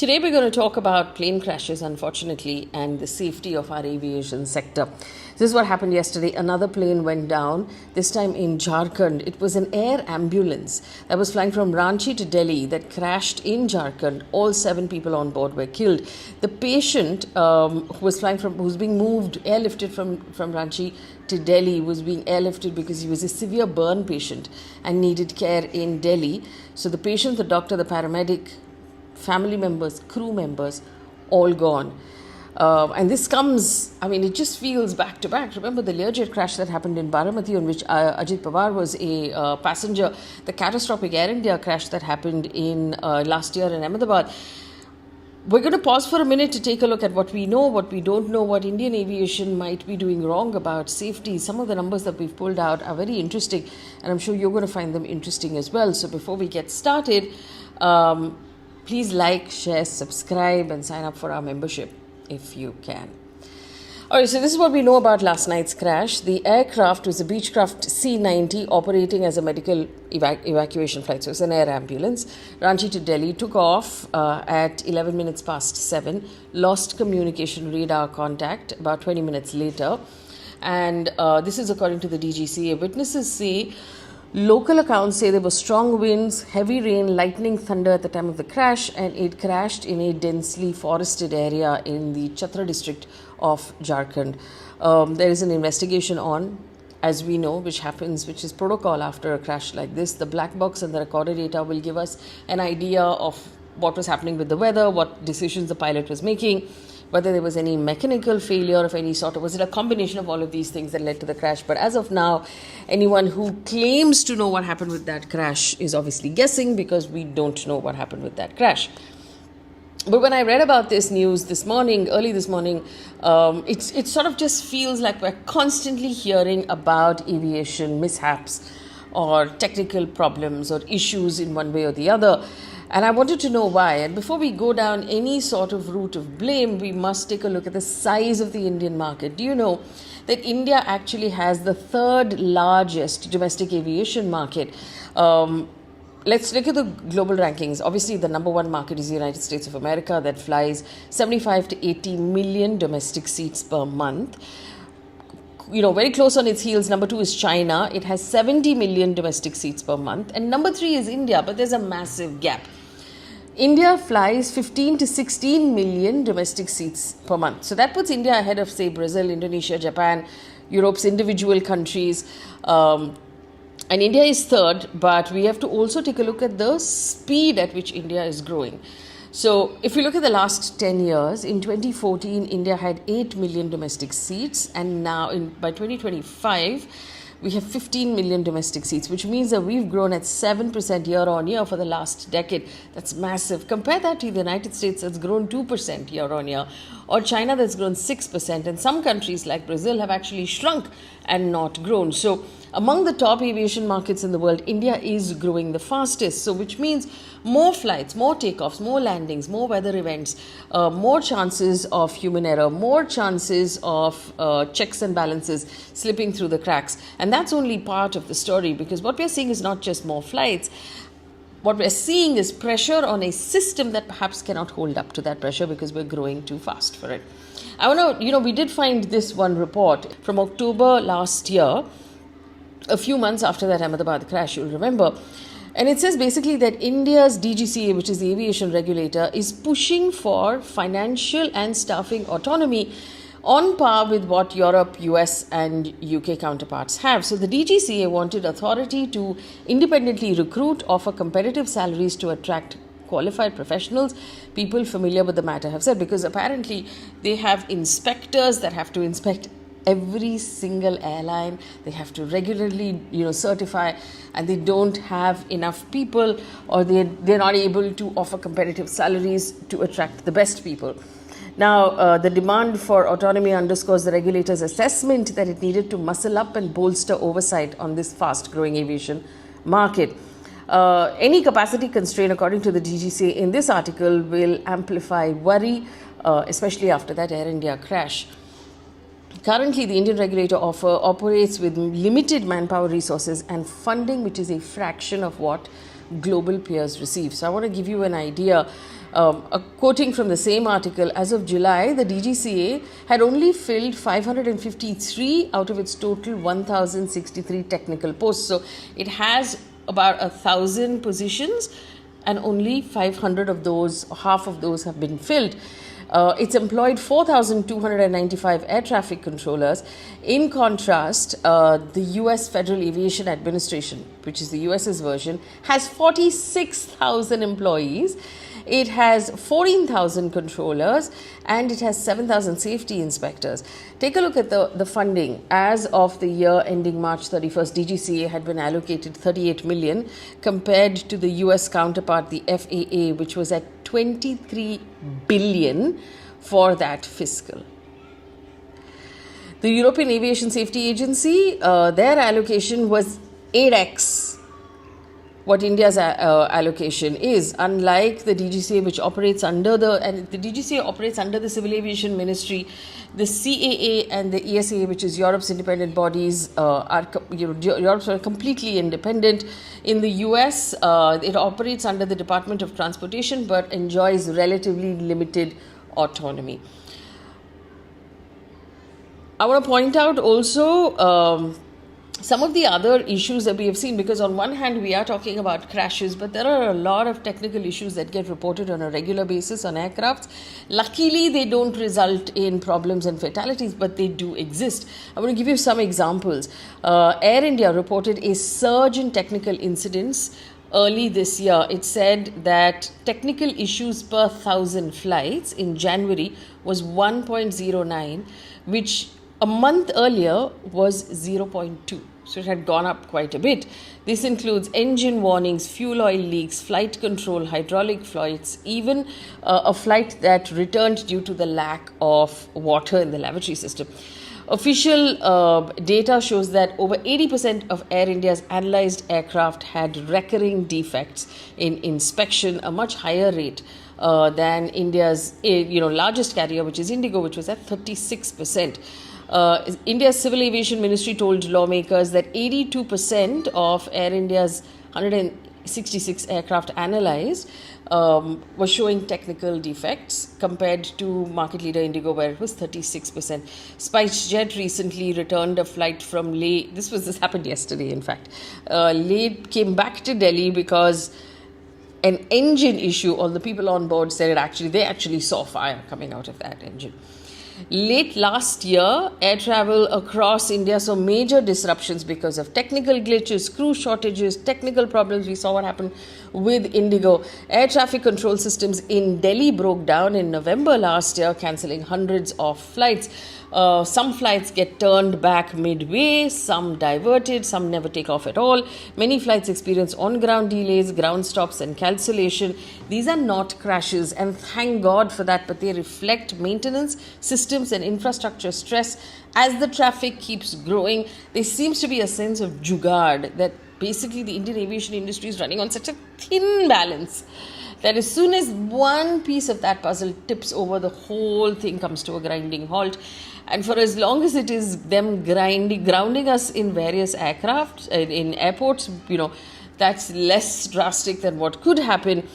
Today we're going to talk about plane crashes, unfortunately, and the safety of our aviation sector. This is what happened yesterday. Another plane went down, this time in Jharkhand. It was an air ambulance that was flying from Ranchi to Delhi that crashed in Jharkhand. All 7 people on board were killed. The patient who was being moved, airlifted from Ranchi to Delhi, was being airlifted because he was a severe burn patient and needed care in Delhi. So the patient, the doctor, the paramedic, family members, crew members, all gone. And this comes, it just feels back to back. Remember the Learjet crash that happened in Baramati, on which Ajit Pawar was a passenger, the catastrophic Air India crash that happened in last year in Ahmedabad. We're going to pause for a minute to take a look at what we know, what we don't know, what Indian aviation might be doing wrong about safety. Some of the numbers that we've pulled out are very interesting, and I'm sure you're going to find them interesting as well. So before we get started, please like, share, subscribe, and sign up for our membership if you can. Alright, so this is what we know about last night's crash. The aircraft was a Beechcraft C-90 operating as a medical evacuation flight. So it's an air ambulance. Ranchi to Delhi, took off at 11 minutes past 7, lost communication radar contact about 20 minutes later. And this is according to the DGCA. Witnesses say, local accounts say there were strong winds, heavy rain, lightning, thunder at the time of the crash, and it crashed in a densely forested area in the Chatra district of Jharkhand. There is an investigation on, as we know, which is protocol after a crash like this. The black box and the recorded data will give us an idea of what was happening with the weather, what decisions the pilot was making, whether there was any mechanical failure of any sort, or was it a combination of all of these things that led to the crash. But as of now, anyone who claims to know what happened with that crash is obviously guessing, because we don't know what happened with that crash. But when I read about this news early this morning, it sort of just feels like we're constantly hearing about aviation mishaps or technical problems or issues in one way or the other. And I wanted to know why. And before we go down any sort of route of blame, we must take a look at the size of the Indian market. Do you know that India actually has the 3rd largest domestic aviation market? Let's look at the global rankings. Obviously, the number 1 market is the United States of America, that flies 75 to 80 million domestic seats per month. Very close on its heels, number 2 is China. It has 70 million domestic seats per month. And number 3 is India, but there's a massive gap. India flies 15 to 16 million domestic seats per month. So that puts India ahead of, say, Brazil, Indonesia, Japan, Europe's individual countries. And India is 3rd, but we have to also take a look at the speed at which India is growing. So if you look at the last 10 years, in 2014, India had 8 million domestic seats, and now by 2025, we have 15 million domestic seats, which means that we've grown at 7% year on year for the last decade. That's massive. Compare that to the United States, that's grown 2% year on year, or China, that's grown 6%, and some countries like Brazil have actually shrunk and not grown. So among the top aviation markets in the world, India is growing the fastest. So which means more flights, more takeoffs, more landings, more weather events, more chances of human error, more chances of checks and balances slipping through the cracks. And that's only part of the story, because what we're seeing is not just more flights. What we're seeing is pressure on a system that perhaps cannot hold up to that pressure because we're growing too fast for it. We did find this one report from October last year, a few months after that Ahmedabad crash, you'll remember. And it says basically that India's DGCA, which is the Aviation Regulator, is pushing for financial and staffing autonomy on par with what Europe, US and UK counterparts have. So the DGCA wanted authority to independently recruit, offer competitive salaries to attract qualified professionals. People familiar with the matter have said, because apparently they have inspectors that have to inspect every single airline. They have to regularly certify, and they don't have enough people, or they're not able to offer competitive salaries to attract the best people. Now, the demand for autonomy underscores the regulator's assessment that it needed to muscle up and bolster oversight on this fast-growing aviation market. Any capacity constraint, according to the DGCA in this article, will amplify worry, especially after that Air India crash. Currently, the Indian regulator operates with limited manpower resources and funding, which is a fraction of what global peers receive. So I want to give you an idea. Quoting from the same article, as of July, the DGCA had only filled 553 out of its total 1,063 technical posts. So it has about 1,000 positions, and only 500 of those, half of those, have been filled. It's employed 4,295 air traffic controllers. In contrast, the US Federal Aviation Administration, which is the US's version, has 46,000 employees. It has 14,000 controllers, and it has 7,000 safety inspectors. Take a look at the funding. As of the year ending March 31st, DGCA had been allocated 38 million compared to the US counterpart, the FAA, which was at 23 billion for that fiscal. The European Aviation Safety Agency, their allocation was 8x what India's allocation is, unlike the DGCA, which operates under the DGCA operates under the Civil Aviation Ministry. The CAA and the ESA, which is Europe's independent bodies, Europe's are completely independent. In the US, it operates under the Department of Transportation, but enjoys relatively limited autonomy. I want to point out also some of the other issues that we have seen, because on one hand we are talking about crashes, but there are a lot of technical issues that get reported on a regular basis on aircrafts. Luckily, they don't result in problems and fatalities, but they do exist. I want to give you some examples. Air India reported a surge in technical incidents early this year. It said that technical issues per 1,000 flights in January was 1.09, which a month earlier was 0.2. So it had gone up quite a bit. This includes engine warnings, fuel oil leaks, flight control, hydraulic flights, even a flight that returned due to the lack of water in the lavatory system. Official data shows that over 80% of Air India's analysed aircraft had recurring defects in inspection, a much higher rate than India's largest carrier, which is Indigo, which was at 36%. India's Civil Aviation Ministry told lawmakers that 82% of Air India's 166 aircraft analysed were showing technical defects, compared to market leader Indigo, where it was 36%. SpiceJet recently returned a flight from Leh. This happened yesterday, in fact. Leh came back to Delhi because an engine issue. All the people on board said they actually saw fire coming out of that engine. Late last year, air travel across India saw major disruptions because of technical glitches, crew shortages, technical problems. We saw what happened with Indigo. Air traffic control systems in Delhi broke down in November last year, cancelling hundreds of flights. Some flights get turned back midway, some diverted, some never take off at all. Many flights experience on-ground delays, ground stops and cancellation. These are not crashes, and thank God for that, but they reflect maintenance, systems and infrastructure stress. As the traffic keeps growing, there seems to be a sense of jugaad that basically the Indian aviation industry is running on such a thin balance that as soon as one piece of that puzzle tips over, the whole thing comes to a grinding halt. And for as long as it is them grounding us in various aircraft, in airports, that's less drastic than what could happen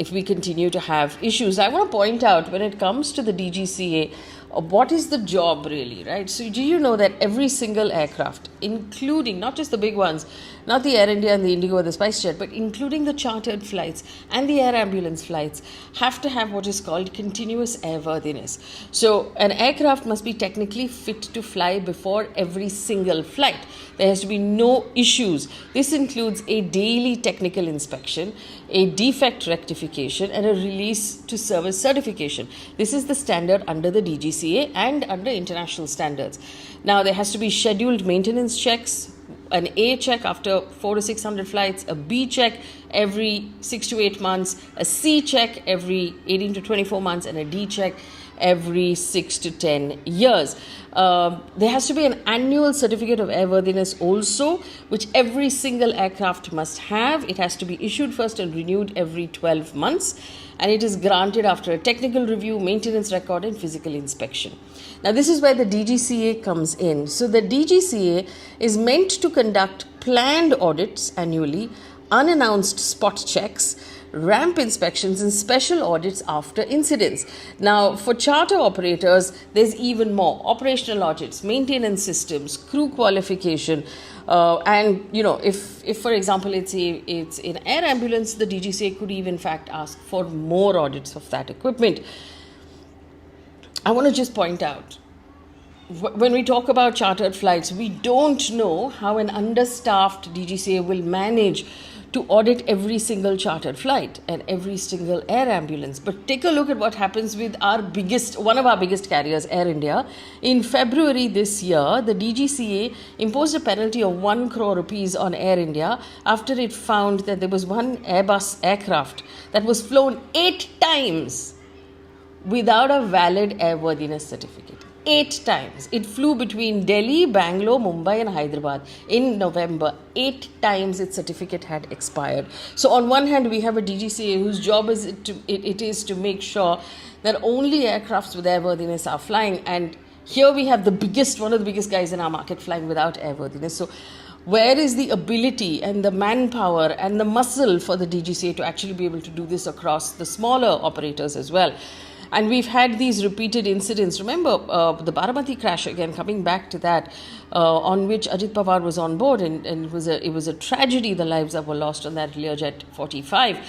if we continue to have issues. I want to point out, when it comes to the DGCA, what is the job really, right? So do you know that every single aircraft, including not just the big ones, not the Air India and the Indigo or the SpiceJet, but including the chartered flights and the air ambulance flights, have to have what is called continuous airworthiness. So an aircraft must be technically fit to fly before every single flight. There has to be no issues. This includes a daily technical inspection, a defect rectification, and a release to service certification. This is the standard under the DGCA and under international standards. Now, there has to be scheduled maintenance checks, an A check after 400 to 600 flights, a B check every 6 to 8 months, a C check every 18 to 24 months, and a D check every 6 to 10 years. There has to be an annual certificate of airworthiness also, which every single aircraft must have. It has to be issued first and renewed every 12 months. And it is granted after a technical review, maintenance record, and physical inspection. Now, this is where the DGCA comes in. So, the DGCA is meant to conduct planned audits annually, unannounced spot checks, ramp inspections and special audits after incidents. Now, for charter operators, there's even more operational audits, maintenance systems, crew qualification. And if for example it's an air ambulance, the DGCA could even in fact ask for more audits of that equipment. I want to just point out, when we talk about chartered flights, we don't know how an understaffed DGCA will manage to audit every single chartered flight and every single air ambulance. But take a look at what happens with one of our biggest carriers, Air India. In February this year, the DGCA imposed a penalty of 1 crore rupees on Air India after it found that there was one Airbus aircraft that was flown 8 times without a valid airworthiness certificate. 8 times. It flew between Delhi, Bangalore, Mumbai and Hyderabad in November. 8 times its certificate had expired. So on one hand, we have a DGCA whose job is to make sure that only aircrafts with airworthiness are flying. And here we have one of the biggest guys in our market flying without airworthiness. So where is the ability and the manpower and the muscle for the DGCA to actually be able to do this across the smaller operators as well? And we've had these repeated incidents. Remember the Baramati crash, again, coming back to that, on which Ajit Pawar was on board, and it was a tragedy, the lives that were lost on that Learjet 45.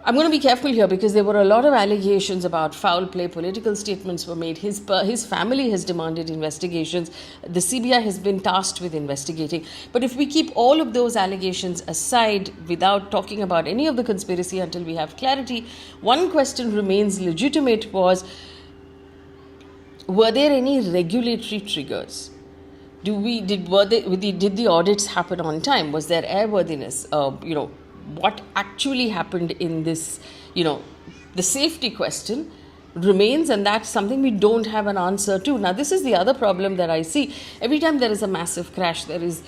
I'm going to be careful here because there were a lot of allegations about foul play. Political statements were made. His family has demanded investigations. The CBI has been tasked with investigating. But if we keep all of those allegations aside without talking about any of the conspiracy until we have clarity, one question remains legitimate: were there any regulatory triggers? Did the audits happen on time? Was there airworthiness? What actually happened in this, the safety question remains, and that's something we don't have an answer to. Now, this is the other problem that I see. Every time there is a massive crash, there's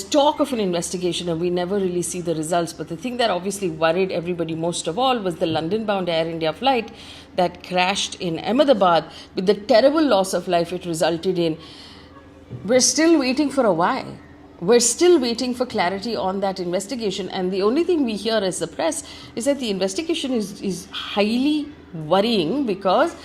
talk of an investigation and we never really see the results. But the thing that obviously worried everybody most of all was the London-bound Air India flight that crashed in Ahmedabad with the terrible loss of life it resulted in. We're still waiting for a why. We're still waiting for clarity on that investigation, and the only thing we hear as the press is that the investigation is highly worrying because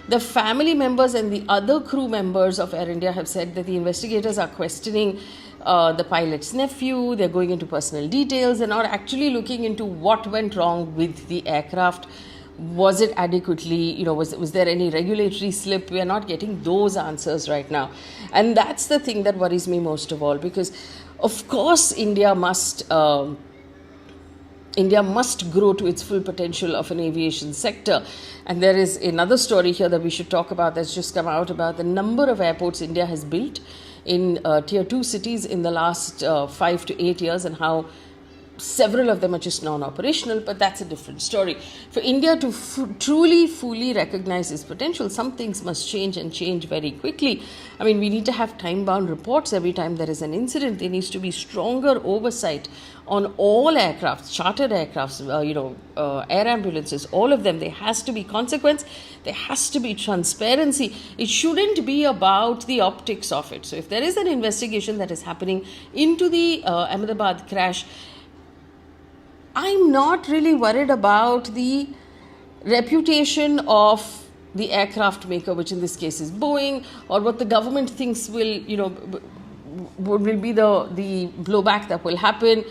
the family members and the other crew members of Air India have said that the investigators are questioning the pilot's nephew. They're going into personal details. They're not actually looking into what went wrong with the aircraft. Was it adequately, was there any regulatory slip? We are not getting those answers right now. And that's the thing that worries me most of all, because of course India must grow to its full potential of an aviation sector. And there is another story here that we should talk about that's just come out about the number of airports India has built in tier 2 cities in the last 5 to 8 years, and how several of them are just non-operational, but that's a different story. For India to truly, fully recognize its potential, some things must change, and change very quickly. I mean, we need to have time-bound reports every time there is an incident. There needs to be stronger oversight on all aircrafts, chartered aircrafts, air ambulances, all of them. There has to be consequence. There has to be transparency. It shouldn't be about the optics of it. So if there is an investigation that is happening into the Ahmedabad crash, I'm not really worried about the reputation of the aircraft maker, which in this case is Boeing, or what the government thinks will be the blowback that will happen.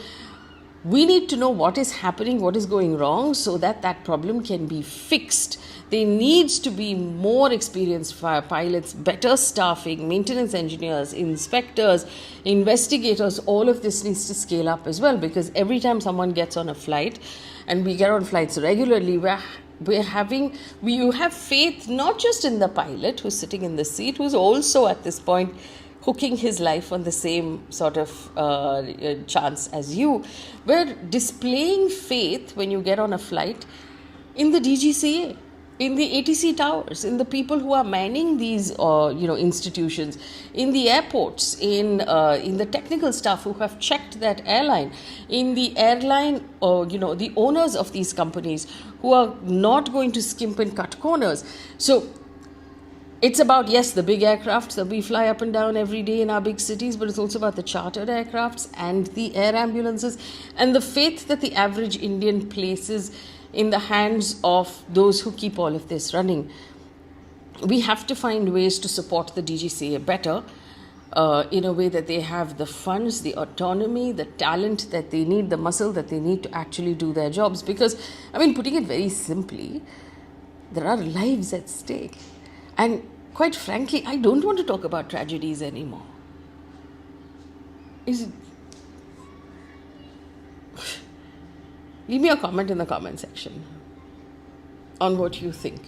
We need to know what is happening, what is going wrong, so that that problem can be fixed. There needs to be more experienced pilots, better staffing, maintenance engineers, inspectors, investigators. All of this needs to scale up as well, because every time someone gets on a flight, and we get on flights regularly, you have faith not just in the pilot who's sitting in the seat, who's also at this point hooking his life on the same sort of chance as you. We're displaying faith when you get on a flight in the DGCA, in the ATC towers, in the people who are manning these institutions, in the airports, in the technical staff who have checked that airline, in the airline, the owners of these companies who are not going to skimp and cut corners. So it's about, yes, the big aircrafts that we fly up and down every day in our big cities, but it's also about the chartered aircrafts and the air ambulances, and the faith that the average Indian places in the hands of those who keep all of this running. We have to find ways to support the DGCA better, in a way that they have the funds, the autonomy, the talent that they need, the muscle that they need to actually do their jobs. Because, I mean, putting it very simply, there are lives at stake. And quite frankly, I don't want to talk about tragedies anymore. Leave me a comment in the comment section on what you think.